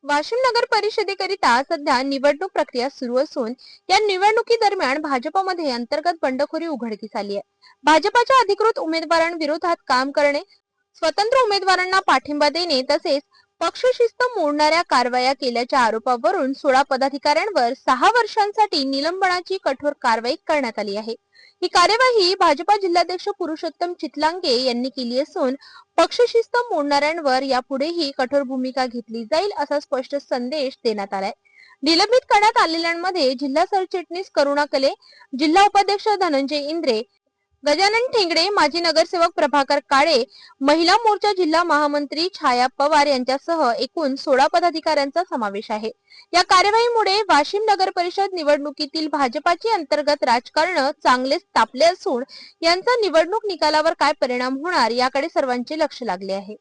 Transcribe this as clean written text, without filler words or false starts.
वाशिम नगर परिषदेकरिता सध्या निवडणूक प्रक्रिया सुरू असून या निवडणुकी दरम्यान भाजपमध्ये अंतर्गत बंडखोरी उघडकीस आली आहे। भाजपच्या अधिकृत उमेदवारांविरोधात काम करणे, स्वतंत्र उमेदवारांना पाठिंबा देणे तसेच पक्षशिस्त मोडणाऱ्या कारवाया केल्याच्या आरोपावरून 16 पदाधिकाऱ्यांवर 6 वर्षांसाठी निलंबनाची कठोर कारवाई करण्यात आली आहे। ही कार्यवाही भाजपा जिल्हाध्यक्ष पुरुषोत्तम चितलांगे यांनी केली असून पक्षशिस्त मोडणाऱ्यांवर यापुढेही कठोर भूमिका घेतली जाईल असा स्पष्ट संदेश देण्यात आलाय। निलंबित करण्यात आलेल्यांमध्ये जिल्हा सरचिटणीस करुणा कले, जिल्हा उपाध्यक्ष धनंजय इंद्रे, गजानन ठेंगडे, माजी नगरसेवक प्रभाकर काळे, महिला मोर्चा जिल्हा महामंत्री छाया पवार यांच्यासह एकूण 16 पदाधिकाऱ्यांचा समावेश आहे। या कार्यवाहीमुळे वाशिम नगर परिषद निवडणुकीतील भाजपाची अंतर्गत राजकारण चांगलेच तापले असून यांचा निवडणूक निकालावर काय परिणाम होणार याकडे सर्वांचे लक्ष लागले आहे।